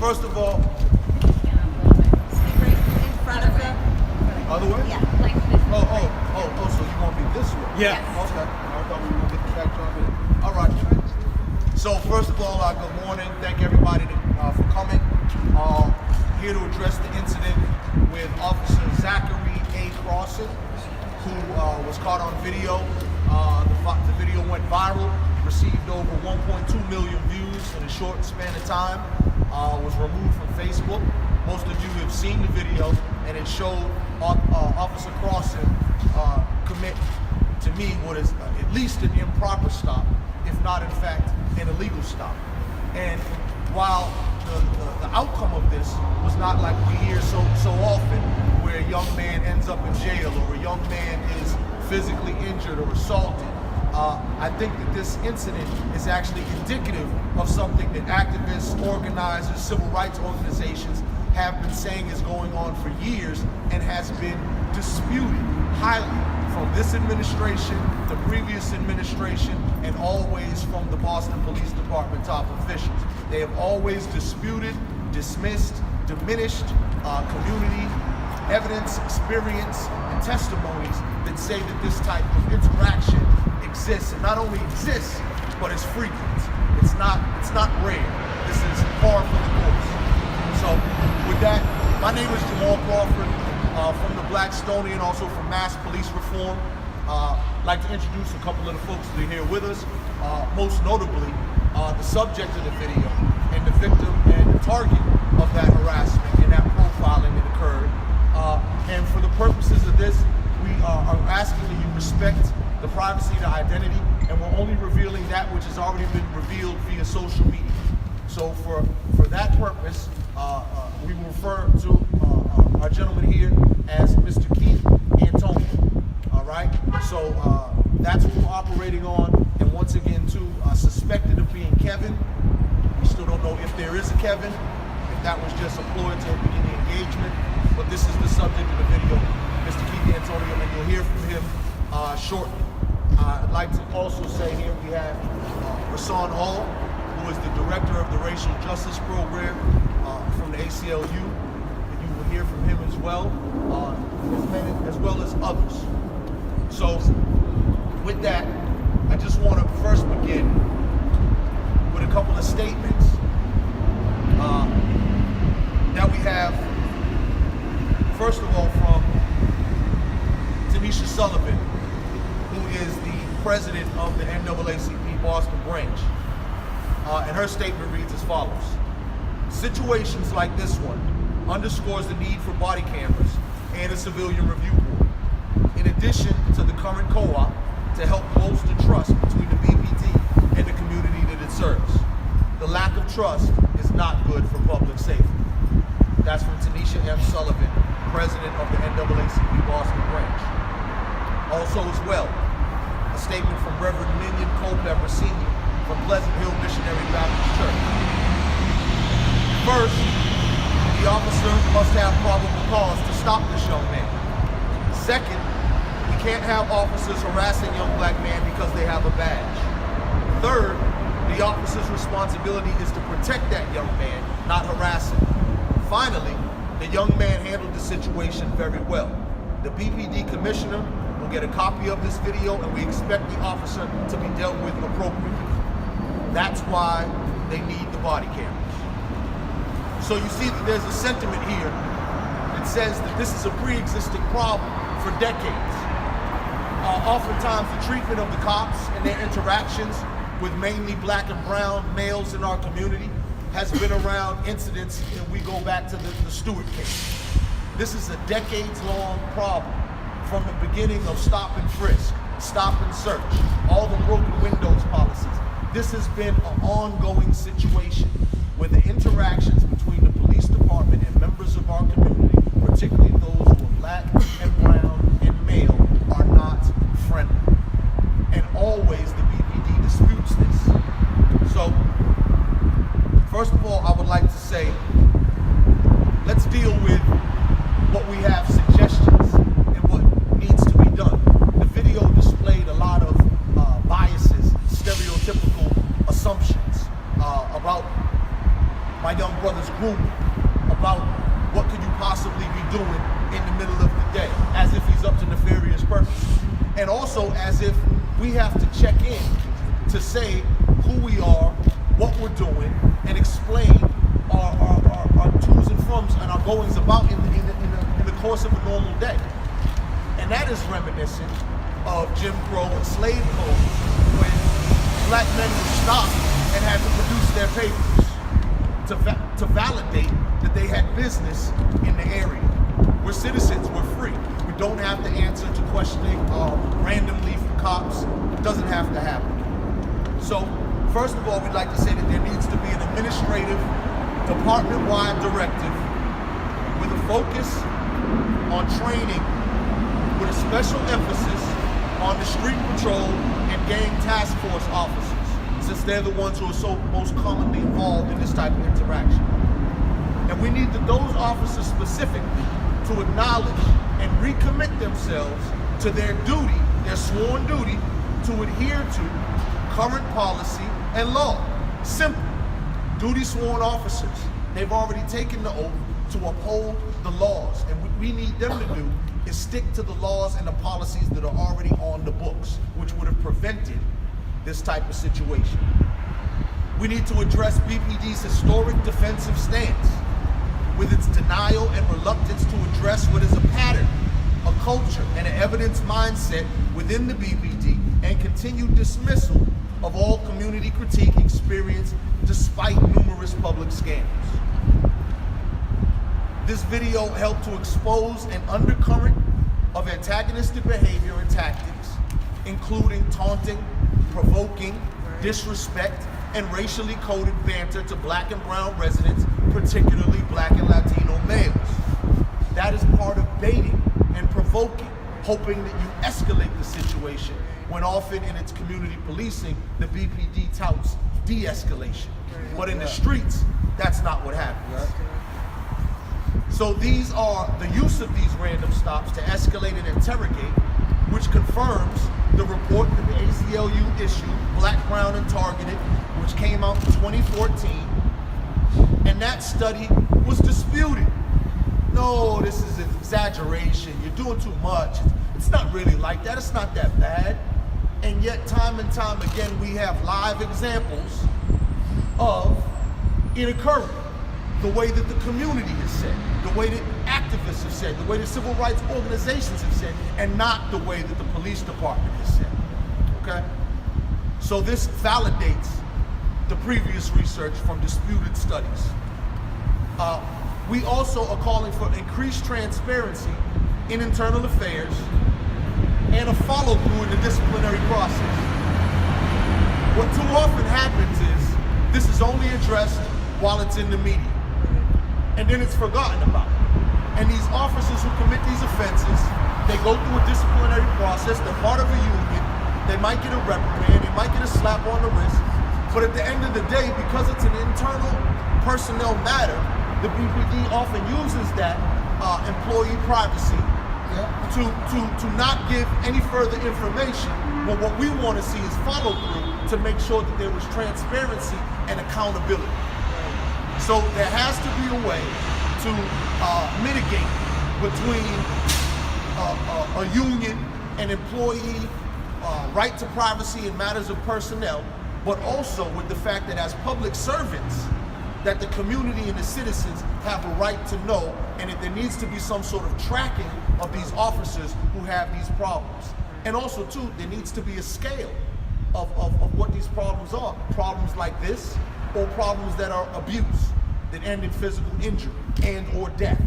first of all, in front of them. other way? Yeah, like this. Oh, so you want me this way? Yeah. Okay. I thought we were going to get the back jump in. All right. So first of all, good morning. Thank everybody for coming. Here to address the incident with Officer Zachary A. Crossen, who was caught on video. The video went viral, received over 1.2 million views in a short span of time, was removed from Facebook. Most of you have seen the video, and it showed Officer Crossen commit, to me, what is at least an improper stop, if not in fact an illegal stop. And while the outcome of this was not like we hear so often, where a young man ends up in jail or a young man is physically injured or assaulted, I think that this incident is actually indicative of something that activists, organizers, civil rights organizations have been saying is going on for years and has been disputed highly from this administration, the previous administration, and always from the Boston Police Department top officials. They have always disputed, dismissed, diminished community evidence, experience, and testimonies that say that this type of interaction exists, and not only exists, but it's frequent. It's not rare. This is par for the course. So with that, my name is Jamal Crawford from the Blackstonian, also from Mass Police Reform. I'd like to introduce a couple of the folks that are here with us. Most notably, the subject of the video and the victim and the target of that harassment and that profiling that occurred. And for the purposes of this, we are asking that you respect the privacy, the identity, and we're only revealing that which has already been revealed via social media. So for that purpose, we will refer to our gentleman here as Mr. Keith Antonio. All right? So that's what we're operating on. And once again, too, suspected of being Kevin. We still don't know if there is a Kevin, if that was just a ploy to begin the engagement. But this is the subject of the video, Mr. Keith Antonio, and you'll hear from him shortly. I'd like to also say here we have Crossen, who is the director of the Racial Justice Program from the ACLU. And you will hear from him as well, as well as others. So with that, I just want to first begin with a couple of statements that we have. First of all, from Tanisha Sullivan, who is the president of the NAACP Boston branch. And her statement reads as follows. Situations like this one underscores the need for body cameras and a civilian review board, in addition to the current co-op to help bolster trust between the BPD and the community that it serves. The lack of trust is not good for public safety. That's from Tanisha M. Sullivan, president of the NAACP Boston branch. Also as well, a statement from Reverend Minion Culpepper Sr. from Pleasant Hill Missionary Baptist Church. First, the officer must have probable cause to stop this young man. Second, we can't have officers harassing young black men because they have a badge. Third, the officer's responsibility is to protect that young man, not harass him. Finally, the young man handled the situation very well. The BPD commissioner will get a copy of this video, and we expect the officer to be dealt with appropriately. That's why they need the body cameras. So you see that there's a sentiment here that says that this is a pre-existing problem for decades. Oftentimes the treatment of the cops and their interactions with mainly black and brown males in our community has been around incidents, and we go back to the Stewart case. This is a decades-long problem, from the beginning of stop and frisk, stop and search, all the broken windows policies. This has been an ongoing situation where the interactions between the police department and members of our community, particularly those who are black and brown and male, are not friendly. And always the BPD disputes this. So, first of all, I would like to say, let's deal with what we have suggestions and what needs to be done. The video displayed a lot of biases, stereotypical assumptions about my young brother's grooming. and also as if we have to check in to say who we are, what we're doing, and explain our to's and froms and our goings about in the course of a normal day. And that is reminiscent of Jim Crow and slave code, when black men were stopped and had to produce their papers to validate that they had business in the area. We're citizens, we're free. We don't have to answer to questioning randomly from cops. It doesn't have to happen. So, first of all, we'd like to say that there needs to be an administrative, department-wide directive with a focus on training with a special emphasis on the street patrol and gang task force officers, since they're the ones who are so most commonly involved in this type of interaction. And we need those officers specifically to acknowledge and recommit themselves to their duty, their sworn duty, to adhere to current policy and law. Simple. Duty sworn officers. They've already taken the oath to uphold the laws. And what we need them to do is stick to the laws and the policies that are already on the books, which would have prevented this type of situation. We need to address BPD's historic defensive stance with its denial and reluctance to address what is a pattern, a culture, and an evidence mindset within the BPD, and continued dismissal of all community critique experience despite numerous public scandals. This video helped to expose an undercurrent of antagonistic behavior and tactics, including taunting, provoking, disrespect, and racially coded banter to black and brown residents, particularly black and Latino males. That is part of baiting and provoking, hoping that you escalate the situation, when often in its community policing, the BPD touts de-escalation. But in the streets, that's not what happens. So these are the use of these random stops to escalate and interrogate, which confirms the report that the ACLU issued, Black, Brown, and Targeted, which came out in 2014. And that study was disputed. No, this is an exaggeration. You're doing too much. It's not really like that. It's not that bad. And yet, time and time again, we have live examples of it occurring. The way that the community has said, the way that activists have said, the way that civil rights organizations have said, and not the way that the police department has said. Okay? So this validates the previous research from disputed studies. We also are calling for increased transparency in internal affairs and a follow-through in the disciplinary process. What too often happens is this is only addressed while it's in the media, and then it's forgotten about. And these officers who commit these offenses, they go through a disciplinary process, they're part of a union, they might get a reprimand, they might get a slap on the wrist, but at the end of the day, because it's an internal personnel matter, the BPD often uses that employee privacy to not give any further information. But what we want to see is follow through to make sure that there was transparency and accountability. So there has to be a way to mitigate between a union and employee right to privacy in matters of personnel, but also with the fact that as public servants, that the community and the citizens have a right to know, and that there needs to be some sort of tracking of these officers who have these problems. And also too, there needs to be a scale of what these problems are. Problems like this, or problems that are abuse, that end in physical injury and or death.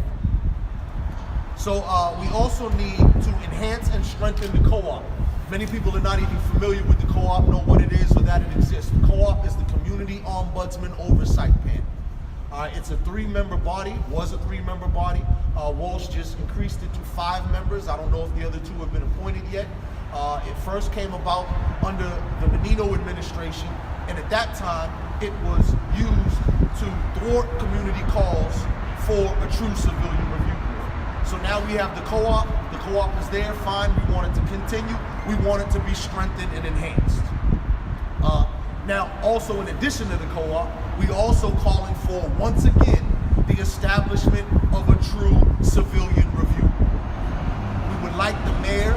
So we also need to enhance and strengthen the co-op. Many people are not even familiar with the co-op, know what it is or that it exists. The co-op is the Community Ombudsman Oversight Panel. It's a 3-member body, was a 3-member body. Walsh just increased it to 5 members. I don't know if the other 2 have been appointed yet. It first came about under the Menino administration, and at that time, it was used to thwart community calls for a true civilian review board. So now we have the co-op. The co-op is there, fine. We want it to continue. We want it to be strengthened and enhanced. Now, also in addition to the co-op, we also calling for, once again, the establishment of a true civilian review board. We would like the mayor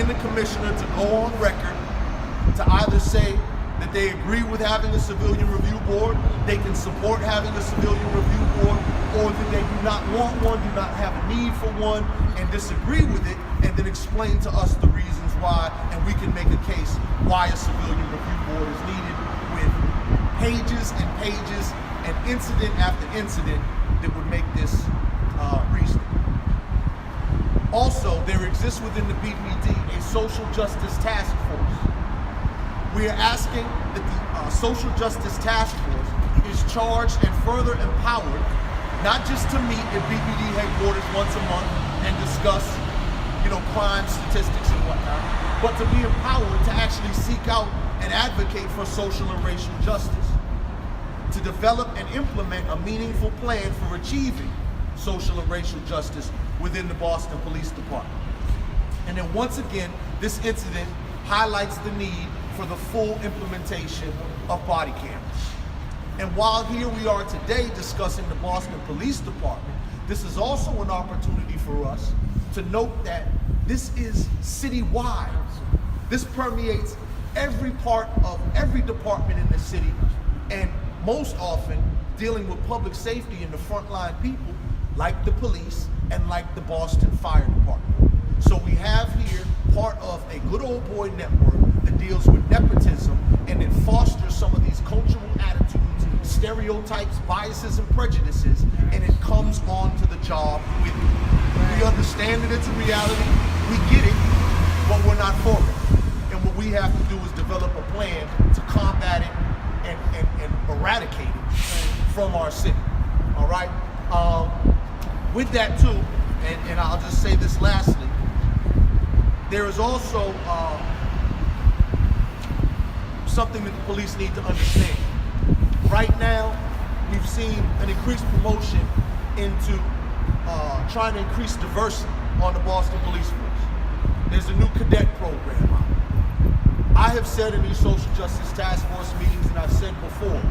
and the commissioner to go on record to either say that they agree with having a civilian review board, they can support having a civilian review board, or that they do not want one, do not have a need for one, and disagree with it, and then explain to us the reasons why, and we can make a case why a civilian review board is needed with pages and pages and incident after incident that would make this reasonable. Also, there exists within the BPD a social justice task force. We are asking that the social justice task force is charged and further empowered, not just to meet at BPD headquarters once a month and discuss, crime statistics and whatnot, but to be empowered to actually seek out and advocate for social and racial justice, to develop and implement a meaningful plan for achieving social and racial justice within the Boston Police Department. And then once again, this incident highlights the need for the full implementation of body cameras. And while here we are today discussing the Boston Police Department, this is also an opportunity for us to note that this is citywide. This permeates every part of every department in the city, and most often dealing with public safety and the frontline people like the police and like the Boston Fire Department. So we have here part of a good old boy network that deals with nepotism and it fosters some of these cultural attitudes, stereotypes, biases, and prejudices, and it comes on to the job with it. We understand that it's a reality, we get it, but we're not for it. And what we have to do is develop a plan to combat it and eradicate it from our city. All right? With that too, and I'll just say this lastly, there is also something that the police need to understand. Right now, we've seen an increased promotion into trying to increase diversity on the Boston Police Force. There's a new cadet program out. I have said in these social justice task force meetings, and I've said before,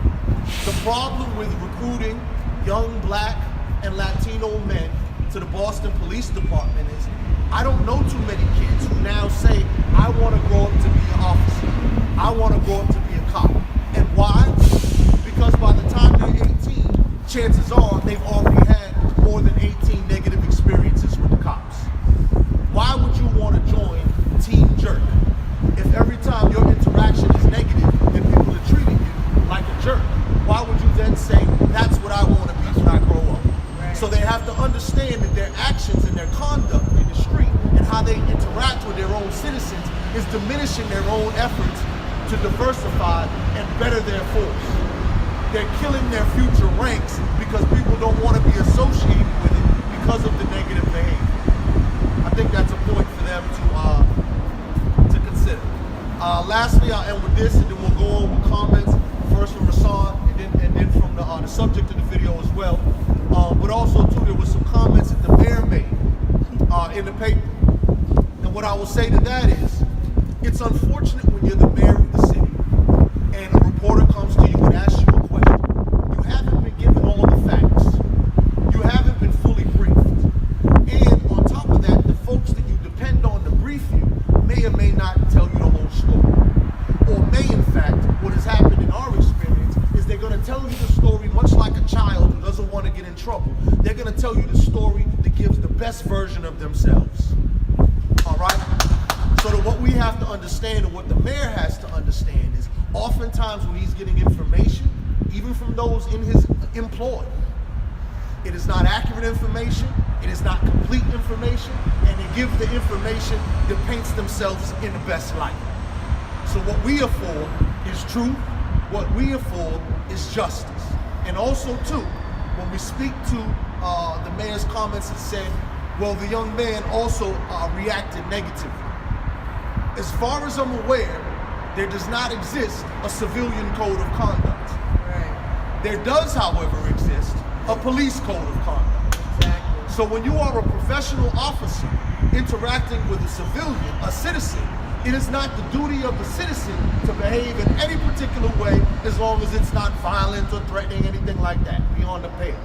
the problem with recruiting young Black and Latino men to the Boston Police Department is I don't know too many kids who now say, I want to grow up to be an officer. I want to grow up to be a cop. And why? Because by the time they're 18, chances are they've already had more than 18 negative experiences with the cops. Why would you want to join Team Jerk if every time your interaction is negative and people are treating you like a jerk? Why would you then say, that's what I want to be when I grow up? So they have to understand that their actions and their conduct in the street and how they interact with their own citizens is diminishing their own efforts to diversify and better their force. They're killing their future ranks because people don't want to be associated with it because of the negative behavior. I think that's a point for them to consider. Lastly, I'll end with this, and then we'll go on with comments, first from Crossen and then from the subject of the video as well. But also, too, there was some comments that the mayor made in the paper. And what I will say to that is, it's unfortunate when you're the mayor of the city and a reporter comes to you and asks you a question. You haven't been given all the facts. You haven't been fully briefed. And on top of that, the folks that you depend on to brief you may or may not tell you the whole story. Or may, in fact, what has happened in our experience is they're going to tell you the story much like a child who doesn't want to get in trouble. They're going to tell you the story that gives the best version of themselves. All right? So that what we have to understand and what the mayor has to understand is oftentimes when he's getting information, even from those in his employ, it is not accurate information, it is not complete information, and they give the information that paints themselves in the best light. So what we afford is truth, what we afford is justice. And also too, when we speak to the mayor's comments that said, well, the young man also reacted negatively. As far as I'm aware, there does not exist a civilian code of conduct. Right. There does, however, exist a police code of conduct. Exactly. So when you are a professional officer interacting with a civilian, a citizen, it is not the duty of the citizen to behave in any particular way as long as it's not violent or threatening, anything like that, beyond the pale.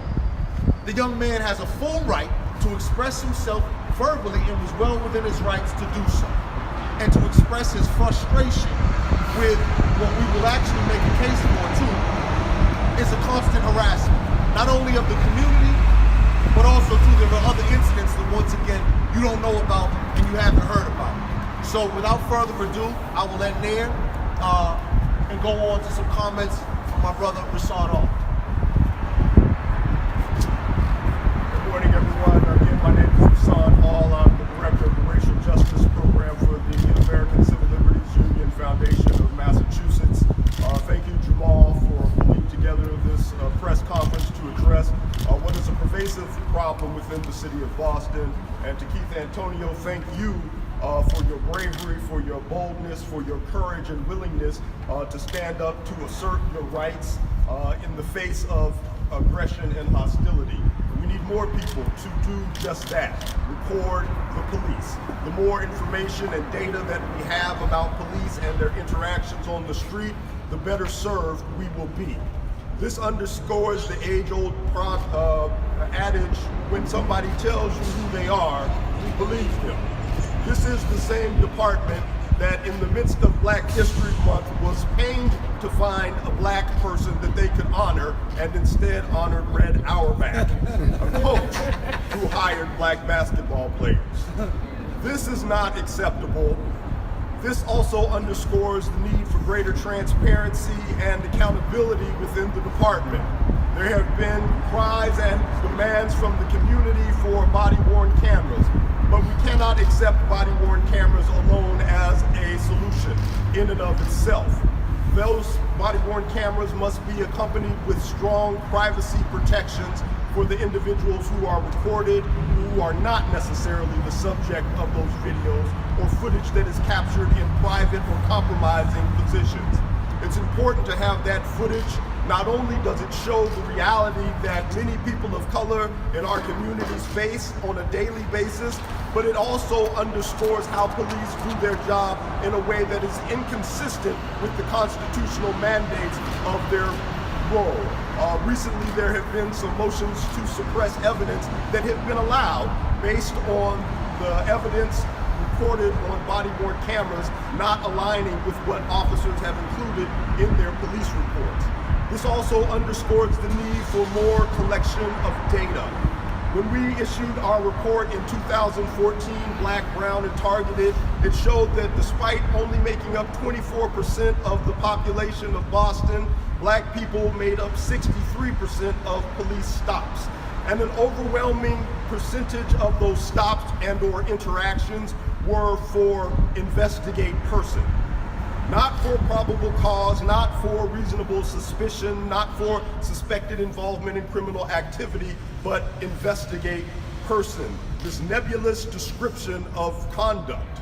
The young man has a full right to express himself verbally and was well within his rights to do so. and to express his frustration with what we will actually make a case for too, is a constant harassment, not only of the community, but also too, there are other incidents that once again, you don't know about and you haven't heard about. So without further ado, I will end there and go on to some comments from my brother, Rashawn Hall. Good morning, everyone. Again, my name is Rashawn Hall. I'm the Director of the Racial Justice Program for the American Civil Liberties Union Foundation of Massachusetts. Thank you, Jamal, for putting together this press conference to address what is a pervasive problem within the city of Boston. And to Keith Antonio, thank you for your bravery, for your boldness, for your courage and willingness to stand up to assert your rights in the face of aggression and hostility. We need more people to do just that, record the police. The more information and data that we have about police and their interactions on the street, the better served we will be. This underscores the age-old adage, when somebody tells you who they are, believe them. This is the same department that in the midst of Black History Month was pained to find a black person that they could honor, and instead honored Red Auerbach, a coach who hired black basketball players. This is not acceptable. This also underscores the need for greater transparency and accountability within the department. There have been cries and demands from the community for body-worn cameras, but we cannot accept body-worn cameras alone as a solution in and of itself. Those body-worn cameras must be accompanied with strong privacy protections for the individuals who are recorded, who are not necessarily the subject of those videos or footage that is captured in private or compromising positions. It's important to have that footage. Not only does it show the reality that many people of color in our communities face on a daily basis, but it also underscores how police do their job in a way that is inconsistent with the constitutional mandates of their role. Recently, there have been some motions to suppress evidence that have been allowed based on the evidence recorded on body-worn cameras not aligning with what officers have included in their police reports. This also underscores the need for more collection of data. When we issued our report in 2014, Black, Brown, and Targeted, it showed that despite only making up 24% of the population of Boston, Black people made up 63% of police stops. And an overwhelming percentage of those stops and or interactions were for investigate person. Not for probable cause, not for reasonable suspicion, not for suspected involvement in criminal activity, but investigate person. This nebulous description of conduct.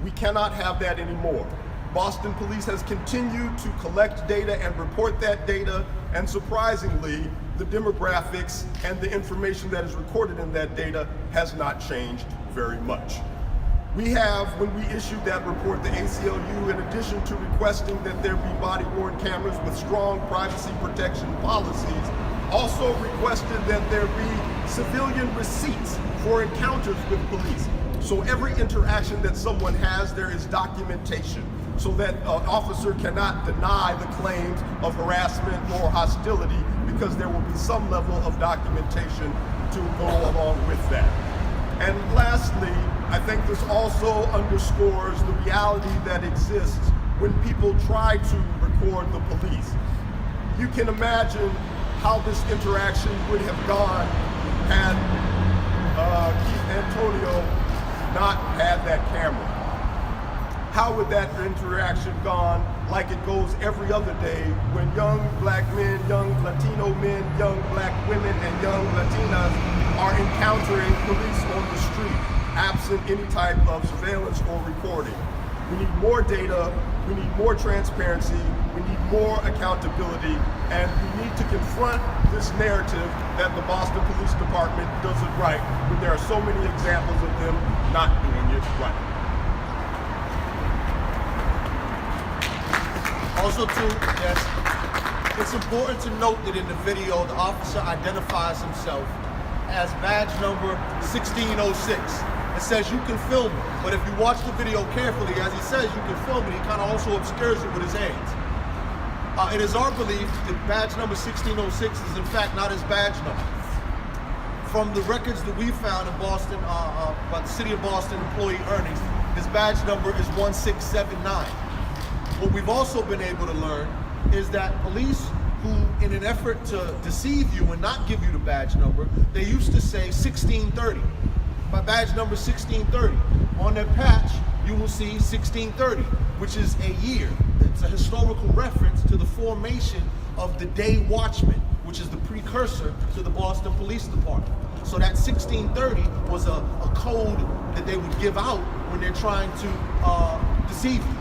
We cannot have that anymore. Boston Police has continued to collect data and report that data, and surprisingly, the demographics and the information that is recorded in that data has not changed very much. We have, when we issued that report, the ACLU, in addition to requesting that there be body-worn cameras with strong privacy protection policies, also requested that there be civilian receipts for encounters with police. So every interaction that someone has, there is documentation, so that an officer cannot deny the claims of harassment or hostility, because there will be some level of documentation to go along with that. And lastly, I think this also underscores the reality that exists when people try to record the police. You can imagine how this interaction would have gone had Keith Antonio not had that camera. How would that interaction gone like it goes every other day when young Black men, young Latino men, young Black women, and young Latinas are encountering police on the street, absent any type of surveillance or recording? We need more data, we need more transparency, we need more accountability, and we need to confront this narrative that the Boston Police Department does it right, when there are so many examples of them not doing it right. Also too, yes, it's important to note that in the video, the officer identifies himself as badge number 1606. It says you can film it, but if you watch the video carefully, as he says you can film it, he kind of also obscures it with his hands. It is our belief that badge number 1606 is in fact not his badge number. From the records that we found in Boston, by the City of Boston employee earnings, his badge number is 1679. What we've also been able to learn is that police who, in an effort to deceive you and not give you the badge number, they used to say 1630. By badge number 1630. On their patch, you will see 1630, which is a year. It's a historical reference to the formation of the day watchman, which is the precursor to the Boston Police Department. So that 1630 was a code that they would give out when they're trying to deceive you.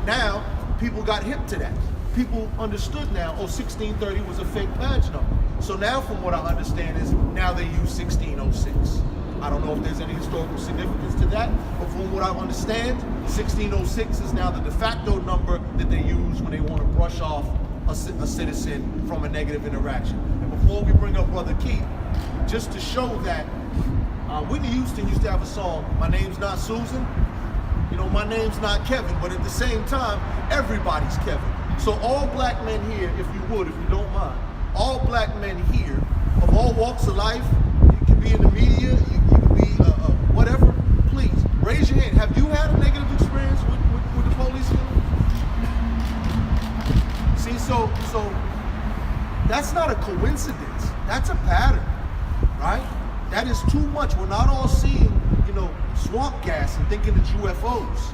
Now, people got hip to that. People understood now, 1630 was a fake badge number. So now, from what I understand, is now they use 1606. I don't know if there's any historical significance to that, but from what I understand, 1606 is now the de facto number that they use when they want to brush off a citizen from a negative interaction. And before we bring up Brother Keith, just to show that Whitney Houston used to have a song, My Name's Not Susan, you know, my name's not Kevin, but at the same time, everybody's Kevin. So all black men here, if you would, if you don't mind, all black men here of all walks of life, you can be in the media, you can be whatever, please, raise your hand. Have you had a negative experience with the police? See, so that's not a coincidence. That's a pattern, right? That is too much. We're not all seeing, swamp gas and thinking it's UFOs.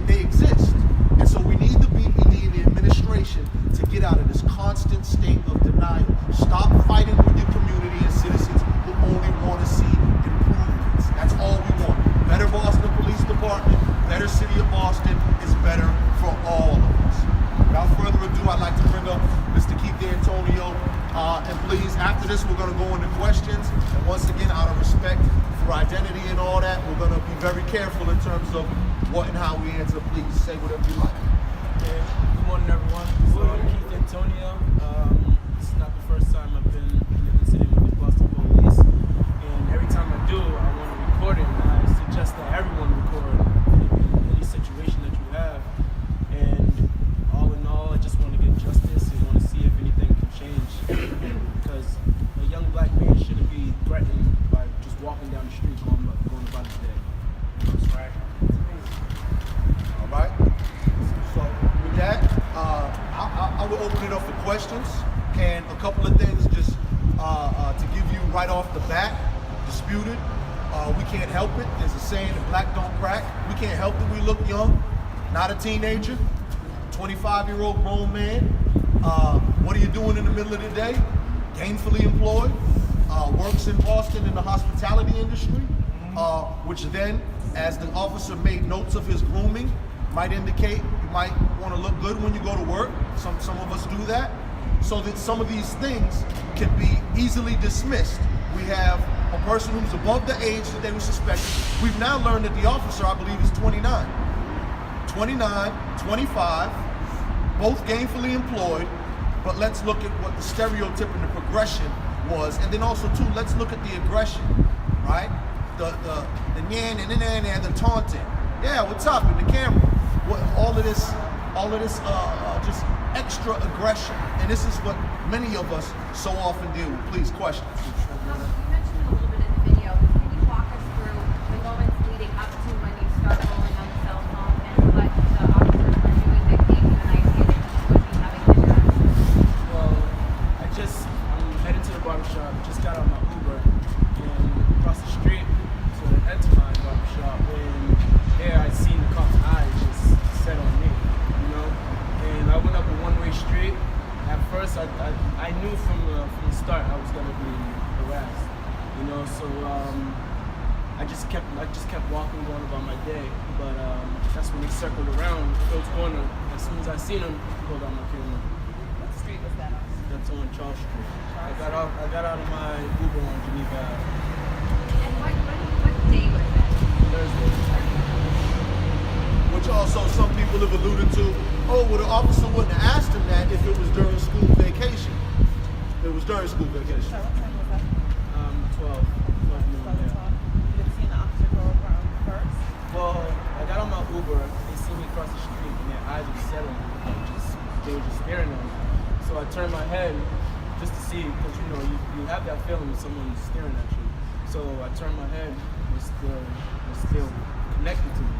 They exist. And so we need the BPD and the administration to get out of this constant state of denial. Stop fighting with your community and citizens who only want to see improvements. That's all we want. Better Boston Police Department, better City of Boston is better for all of us. Without further ado, I'd like to bring up Mr. Keith D'Antonio. And please, after this, we're going to go into questions. And once again, out of respect for identity and all that, we're going to be very careful in terms of what and how we answer. Please say whatever you like. Good morning, everyone. So I'm Keith D'Antonio. This is not the first time I've been in the incident with the Boston Police. And every time I do, I want to record it. And I suggest that everyone record any situation that you have. And all in all, I just want to get justice and want to see if anything can change. Because a young black man shouldn't be threatened by just walking down the street going about his day. That's right. All right. So with that, I will open it up for questions. And a couple of things just to give you right off the bat, disputed. We can't help it. There's a saying that black don't crack. We can't help it. We look young, not a teenager, 25-year-old grown man. What are you doing in the middle of the day? Gainfully employed, works in Boston in the hospitality industry, which then, as the officer made notes of his grooming, might indicate you might want to look good when you go to work. Some of us do that. So that some of these things can be easily dismissed. We have a person who's above the age that they were suspected. We've now learned that the officer, I believe, is 29. 29, 25, both gainfully employed, but let's look at what the stereotype and the progression was. And then also, too, let's look at the aggression, right? The the taunting. Yeah, what's up in the camera? All of this just extra aggression. And this is what many of us so often deal with. Please, questions. You mentioned a little bit in the video. Can you walk us through the moments leading up to when you start rolling on the cell phone and what the officers were doing that gave you an idea that you would be having an interaction? Well, I'm heading to the barbershop, just got out my Uber, and across the street to head to my barbershop, when there I seen the cop's eyes just set on me, and I went up a one-way street. At first, I knew from the start I was gonna be harassed, so I just kept walking, going about my day, but that's when they circled around Phil's corner. As soon as I seen him, I pulled out my camera. What street was that on? That's on Charles Street. I got out of my Uber on Geneva Ave. And what day was that? Thursday. Which also some people have alluded to, the officer wouldn't have asked him that if it was during school vacation. It was during school vacation. So what time was that? 12 noon, yeah. You had seen the Well, I got on my Uber, they see me across the street, and their eyes were set on me, they were just staring at me. So I turned my head just to see, because you have that feeling when someone's staring at you. So I turned my head, was still connected to me,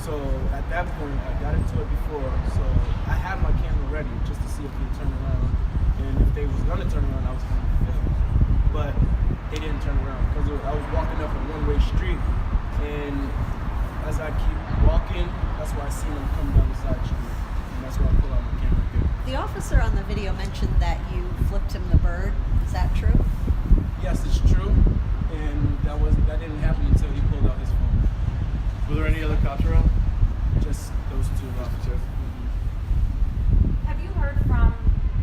So at that point, I got into it before, so I had my camera ready just to see if they turned around, and if they was gonna turn around, I was gonna film. But they didn't turn around, because I was walking up a one-way street, and as I keep walking, that's why I see them come down the side street, and that's why I pull out my camera again. The officer on the video mentioned that you flipped him the bird. Is that true? Yes, it's true, and that didn't happen until he pulled out his phone. Were there any other cops around? Just those two officers. Have you heard from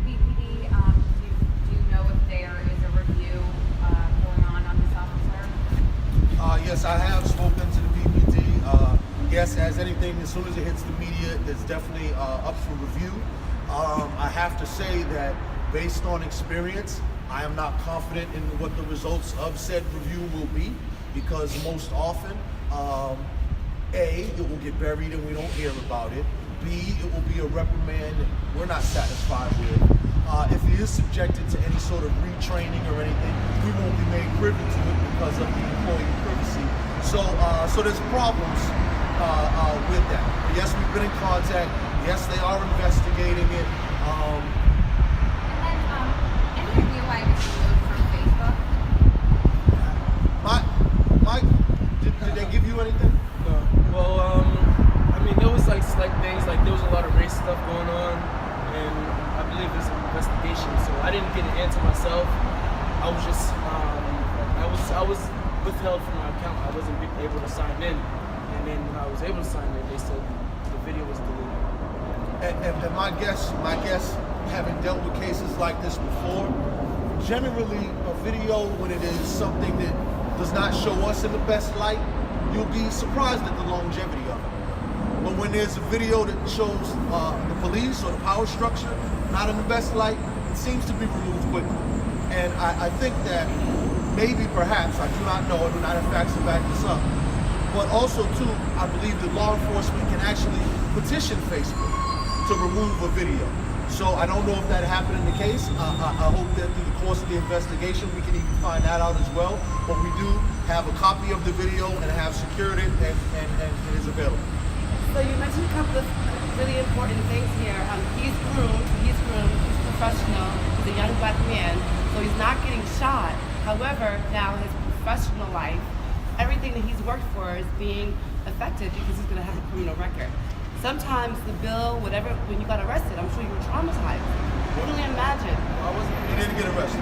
BPD? Do you know if there is a review going on this officer? Yes, I have spoken to the BPD. Yes, as anything, as soon as it hits the media, it's definitely up for review. I have to say that based on experience, I am not confident in what the results of said review will be, because most often, A, it will get buried and we don't hear about it. B, it will be a reprimand we're not satisfied with. If he is subjected to any sort of retraining or anything, we won't be made privy to it because of the employee privacy. So there's problems with that. Yes, we've been in contact. Yes, they are investigating it. And then, any idea why it was removed from Facebook? Mike, did they give you anything? No. Well, I mean, there was like slight things, like there was a lot of race stuff going on, and I believe there's an investigation. So I didn't get an answer myself. I was just, I was withheld from my account. I wasn't able to sign in, and then when I was able to sign in, they said the video was deleted. And my guess, having dealt with cases like this before, generally a video, when it is something that does not show us in the best light, you'll be surprised at the longevity of it. But when there's a video that shows the police or the power structure not in the best light, it seems to be removed quickly. And I think that maybe, perhaps, I do not know, I do not have facts to back this up, but also too, I believe that law enforcement can actually petition Facebook to remove a video. So I don't know if that happened in the case. I hope that through the course of the investigation we can even find that out as well. But we do have a copy of the video and have secured it, and it is available. So you mentioned a couple of really important things here. He's groomed, he's professional, he's a young black man, so he's not getting shot. However, now his professional life, everything that he's worked for is being affected because he's gonna have a criminal record. Sometimes the bill, whatever, when you got arrested, I'm sure you were traumatized. What do you imagine? He didn't get arrested.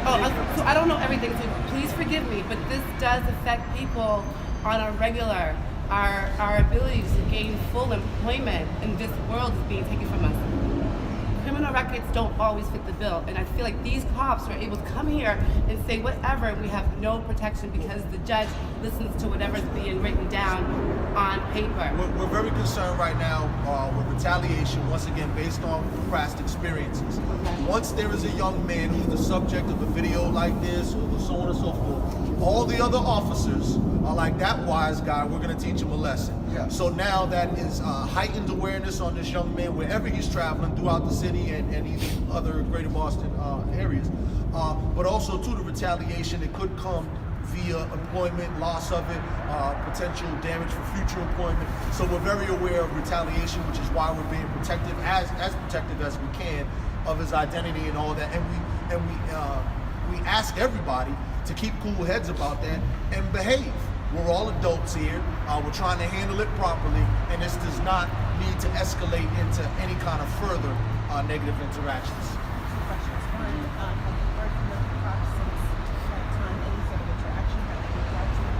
So I don't know everything, so please forgive me, but this does affect people on a regular. Our ability to gain full employment in this world is being taken from us. Criminal records don't always fit the bill, and I feel like these cops are able to come here and say whatever, and we have no protection because the judge listens to whatever's being written down on paper. We're very concerned right now with retaliation, once again, based on past experiences. Once there is a young man who's the subject of a video like this, or so on and so forth, all the other officers are like, that wise guy, we're going to teach him a lesson. Yeah. So now that is heightened awareness on this young man wherever he's traveling throughout the city and even other greater Boston areas. But also, too, the retaliation that could come via employment, loss of it, potential damage for future employment. So we're very aware of retaliation, which is why we're being protective, as protective as we can, of his identity and all that. And we ask everybody to keep cool heads about that and behave. We're all adults here. We're trying to handle it properly, and this does not need to escalate into any kind of further negative interactions. Two questions. One, have you worked with the cops since that time? Any sort of interaction? Have you tried to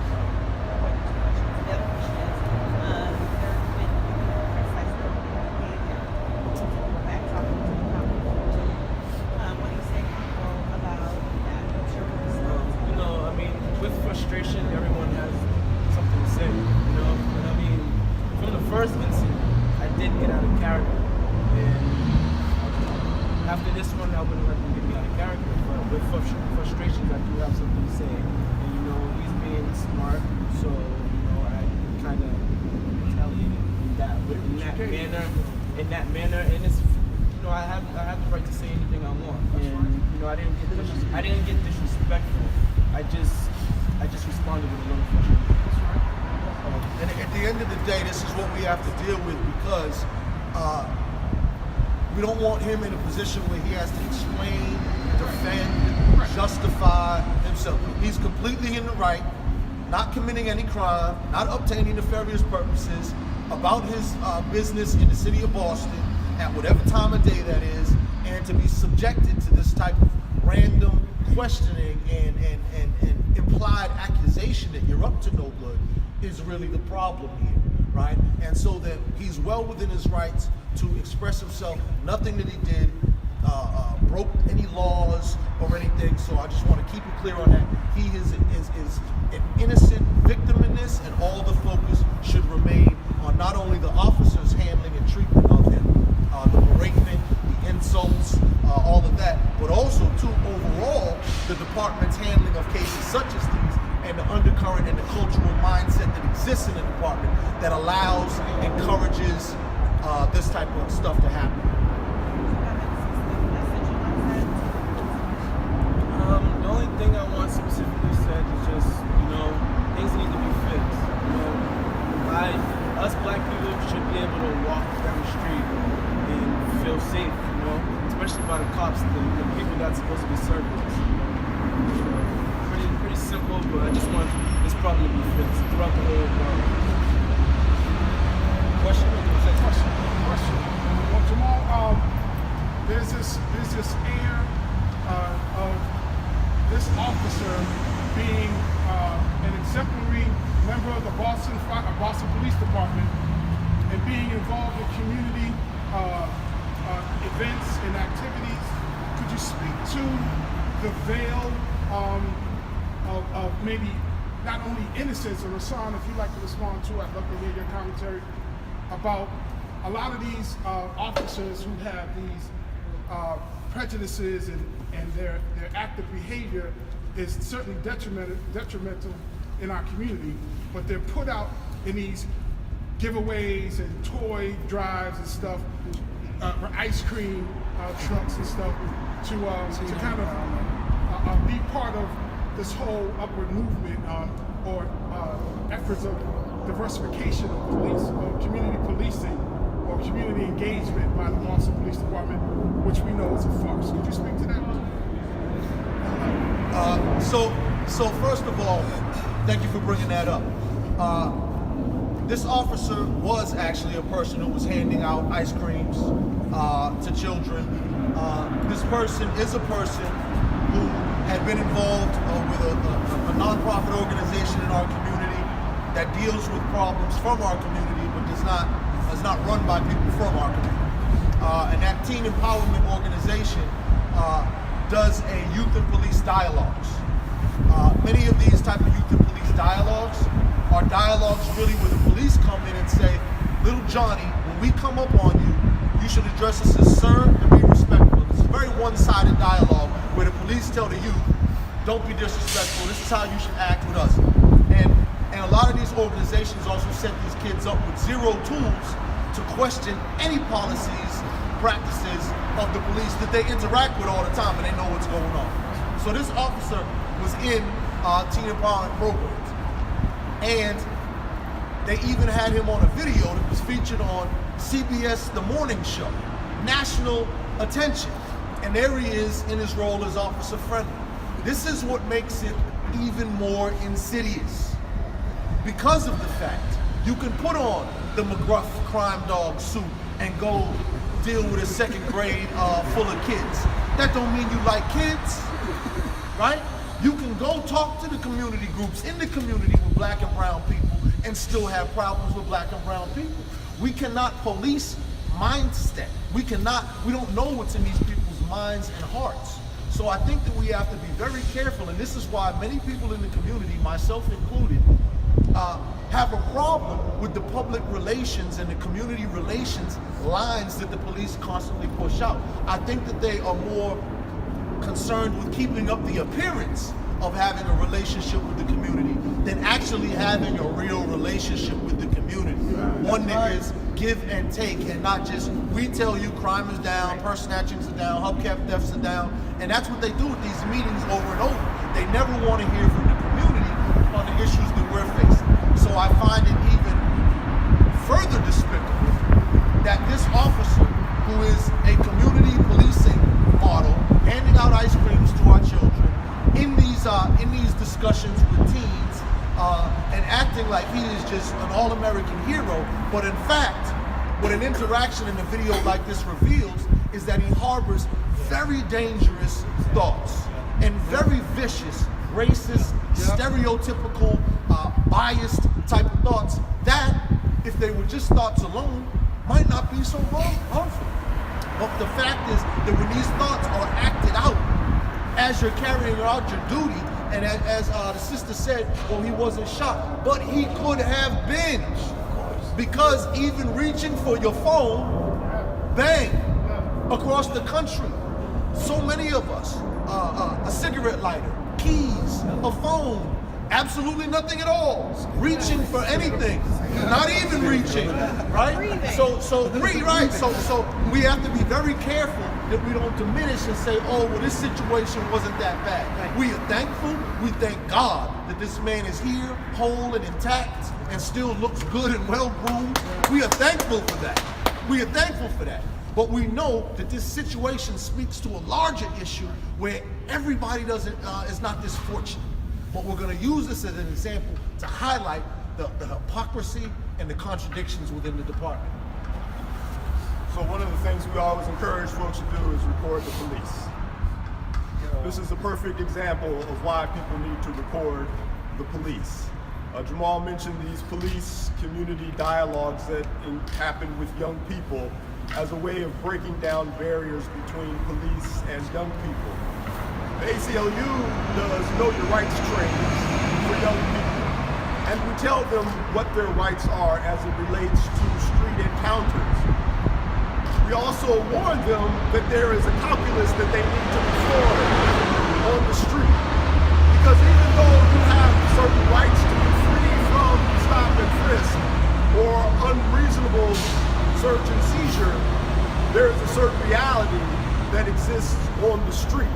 avoid interactions? The other question is, there have been criticizing behavior. We're back talking to the cops. What do you say to people about that? What's your response? I mean, with frustration, everyone has something to say, And I mean, from the first incident, I did get out of character, and after this one, I wouldn't let them get me out of character. But with frustrations, I do have something to say, and he's being smart, so I kind of that manner, and it's, you know, I have the right to say anything I want, and you know, I didn't get disrespectful. I just responded with a little frustration. And at the end of the day, this is what we have to deal with, because we don't want him in a position where he has to explain, defend, justify himself. He's completely in the right, not committing any crime, not obtaining nefarious purposes, about his business in the city of Boston at whatever time of day that is, and to be subjected to this type of random questioning and implied accusation that you're up to no good is really the problem here, right? And so that he's well within his rights to express himself. Nothing that he did broke any laws or anything. So I just want to keep it clear on that. He is an innocent victim in this, and all the focus should remain on not only the officers' handling and treatment of him, the beratement, the insults, all of that, but also too overall the department's handling of cases such as these, and the undercurrent and the cultural mindset that exists in the department that allows, encourages this type of stuff to happen. The only thing I want specifically said is just, you know, things need to be fixed. You know, us black people should be able to walk down the street and feel safe, you know, especially by the cops, the people that's supposed to be serving us. You know, pretty simple, but I just want this problem to be fixed throughout the whole world. Question? Well, Jamal, there's this air of this officer being an exemplary member of the Boston Police Department and being involved in community events and activities. Could you speak to the veil of maybe not only innocence, or Rassan, if you'd like to respond to, I'd love to hear your commentary about a lot of these officers who have these prejudices, and their active behavior is certainly detrimental in our community, but they're put out in these giveaways and toy drives and stuff, ice cream trucks and stuff, to kind of be part of this whole upward movement or efforts of diversification of police, or community policing, or community engagement by the Boston Police Department, which we know is a farce. Could you speak to that? So first of all, thank you for bringing that up. This officer was actually a person who was handing out ice creams to children. This person is a person who had been involved with a nonprofit organization in our community that deals with problems from our community, but is not run by people from our community. And that teen empowerment organization does a youth and police dialogues. Many of these type of youth and police dialogues are dialogues really where the police come in and say, little Johnny, when we come up on you, you should address us as sir and be respectful. It's a very one-sided dialogue where the police tell the youth, don't be disrespectful, this is how you should act with us. And a lot of these organizations also set these kids up with zero tools to question any policies, practices of the police that they interact with all the time, and they know what's going on. So this officer was in teen empowerment programs, and they even had him on a video that was featured on CBS The Morning Show, national attention, and there he is in his role as Officer Friendly. This is what makes it even more insidious, because of the fact you can put on the McGruff crime dog suit and go deal with a second grade full of kids. That don't mean you like kids, right? You can go talk to the community groups in the community with black and brown people and still have problems with black and brown people. We cannot police mindset. We don't know what's in these people's minds and hearts. So I think that we have to be very careful, and this is why many people in the community, myself included, have a problem with the public relations and the community relations lines that the police constantly push out. I think that they are more concerned with keeping up the appearance of having a relationship with the community than actually having a real relationship with the community. One that is give and take, and not just we tell you crime is down, purse snatchings are down, hubcap thefts are down, and that's what they do with these meetings over and over. They never want to hear from the community on the issues that we're facing. So I find it even further despicable that this officer, who is a community policing model, handing out ice creams to our children in these discussions with teens, and acting like he is just an all-American hero, but in fact, what an interaction in a video like this reveals is that he harbors very dangerous thoughts and very vicious, racist, stereotypical, biased type of thoughts that, if they were just thoughts alone, might not be so harmful. But the fact is that when these thoughts are acted out as you're carrying out your duty, and as the sister said, well, he wasn't shot, but he could have been, because even reaching for your phone, bang, across the country, so many of us, a cigarette lighter, keys, a phone, absolutely nothing at all, reaching for anything, not even reaching, right? So we have to be very careful that we don't diminish and say, oh, well, this situation wasn't that bad. We are thankful, we thank God that this man is here, whole and intact, and still looks good and well-groomed. We are thankful for that. We are thankful for that. But we know that this situation speaks to a larger issue where everybody is not this fortunate. But we're going to use this as an example to highlight the hypocrisy and the contradictions within the department. So one of the things we always encourage folks to do is record the police. This is a perfect example of why people need to record the police. Jamal mentioned these police community dialogues that happen with young people as a way of breaking down barriers between police and young people. The ACLU does Know Your Rights trainings for young people, and we tell them what their rights are as it relates to street encounters. We also warn them that there is a calculus that they need to perform on the street. Because even though you have certain rights to be free from stop and frisk or unreasonable search and seizure, there is a certain reality that exists on the street.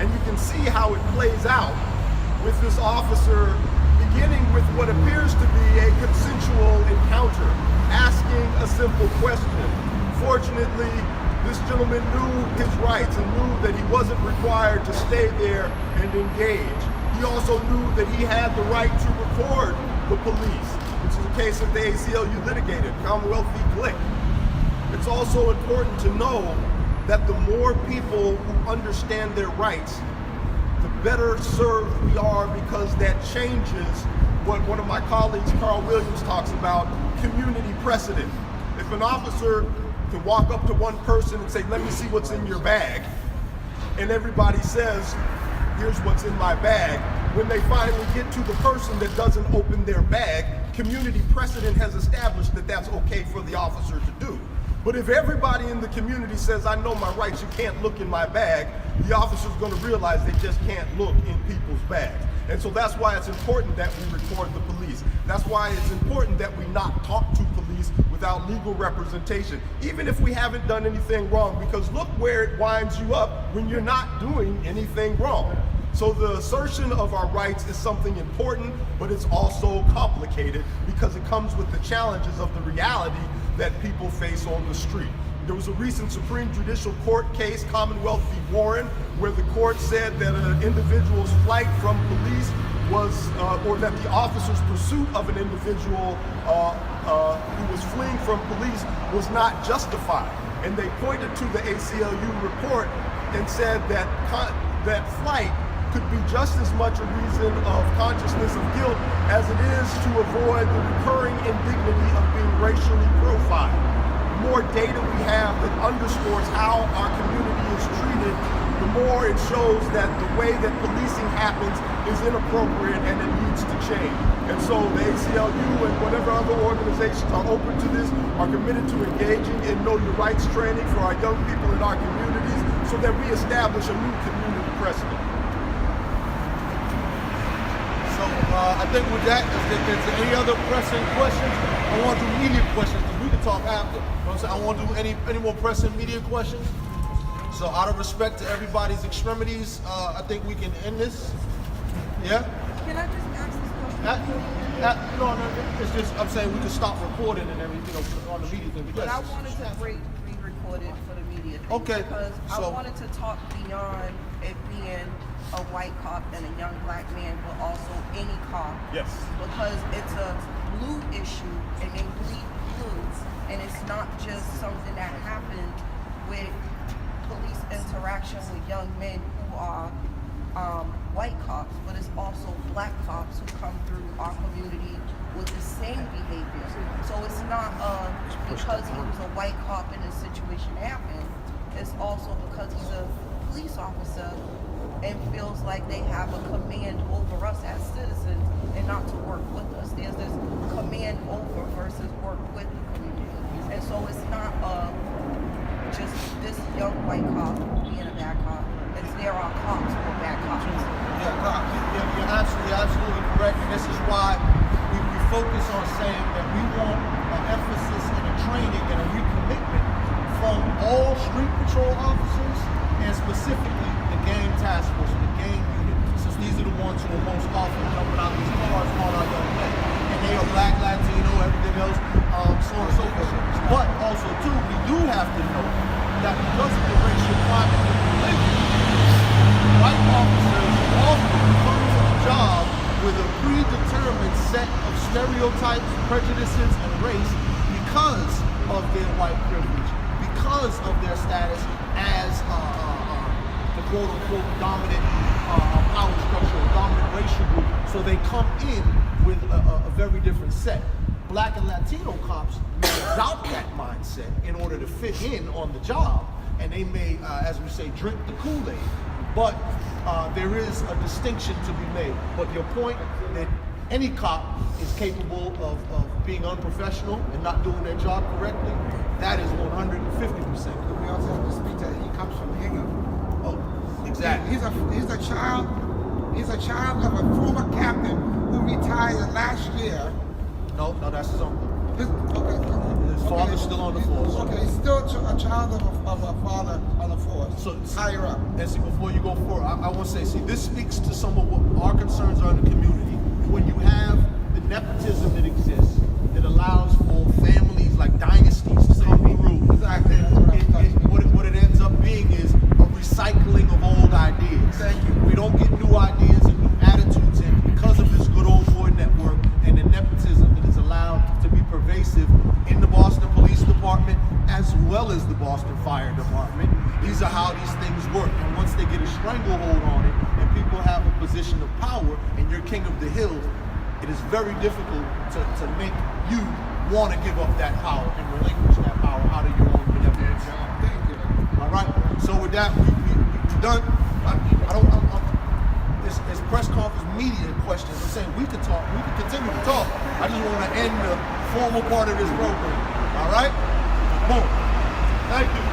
And you can see how it plays out with this officer beginning with what appears to be a consensual encounter, asking a simple question. Fortunately, this gentleman knew his rights and knew that he wasn't required to stay there and engage. He also knew that he had the right to record the police, which is a case that the ACLU litigated, Commonwealth v. Glick. It's also important to know that the more people who understand their rights, the better served we are, because that changes what one of my colleagues, Carl Williams, talks about, community precedent. If an officer can walk up to one person and say, let me see what's in your bag, and everybody says, here's what's in my bag, when they finally get to the person that doesn't open their bag, community precedent has established that that's okay for the officer to do. But if everybody in the community says, I know my rights, you can't look in my bag, the officer's going to realize they just can't look in people's bags. And so that's why it's important that we record the police. That's why it's important that we not talk to police without legal representation, even if we haven't done anything wrong, because look where it winds you up when you're not doing anything wrong. So the assertion of our rights is something important, but it's also complicated because it comes with the challenges of the reality that people face on the street. There was a recent Supreme Judicial Court case, Commonwealth v. Warren, where the court said that an individual's flight from police was, or that the officer's pursuit of an individual who was fleeing from police was not justified. And they pointed to the ACLU report and said that that flight could be just as much a reason of consciousness of guilt as it is to avoid the recurring indignity of being racially profiled. The more data we have that underscores how our community is treated, the more it shows that the way that policing happens is inappropriate and it needs to change. And so the ACLU and whatever other organizations are open to this are committed to engaging in Know Your Rights training for our young people in our communities so that we establish a new community precedent. I think with that, if there's any other pressing questions, I want to do media questions, because we can talk after. You know what I'm saying? I want to do any more pressing media questions. So out of respect to everybody's extremities, I think we can end this. Yeah? Can I just ask this question? No, it's just, I'm saying we can stop recording and everything, on the media thing. But I wanted to re-record it for the media thing. Okay, Because I so- wanted to talk beyond it being a white cop and a young black man, but also any cop. Yes. Because it's a blue issue and they bleed blue. And it's not just something that happened with police interaction with young men who are white cops, but it's also black cops who come through our community with the same behavior. So it's not because he was a white cop and this situation happened. It's also because he's a police officer and feels like they have a command over us as citizens and not to work with us. There's this command over versus work with the community. And so it's not just this young white cop being a bad cop. It's there are cops who are bad cops. You're absolutely correct, and this is why we focus on saying that we want an emphasis and a training and a recommitment from all street patrol officers and specifically the gang task force, the gang unit, since these are the ones who are most often jumping out these cars on our young men. And they are black, Latino, everything else, so on and so forth. But also, too, we do have to know that because of the racial climate that we live in, white officers often come to the job with a predetermined set of stereotypes, prejudices, and race because of their white privilege, because of their status as the quote-unquote dominant power structure, dominant racial group. So they come in with a very different set. Black and Latino cops may adopt that mindset in order to fit in on the job, and they may, as we say, drink the Kool-Aid. But there is a distinction to be made. But your point that any cop is capable of being unprofessional and not doing their job correctly, that is 150%. We also have to speak that he comes from Hingham. Oh, exactly. He's a child of a former captain who retired last year. No, that's his uncle. His father's still on the force. Okay, he's still a child of a father on the force. So higher up. And see, before you go forward, I want to say, see, this speaks to some of what our concerns are in the community. When you have the nepotism that exists, that allows for families like dynasties to come through. Exactly. What it ends up being is a recycling of old ideas. Thank you. We don't get new ideas and new attitudes in because of this good old boy network and the nepotism that is allowed to be pervasive in the Boston Police Department as well as the Boston Fire Department. These are how these things work. And once they get a stranglehold on it and people have a position of power and you're king of the hill, it is very difficult to make you want to give up that power and relinquish that power out of your own benevolence. Thank you. All right. So with that, we're done. It's press conference media questions. I'm saying we could talk. We could continue to talk. I just want to end the formal part of this program. All right. Boom. Thank you.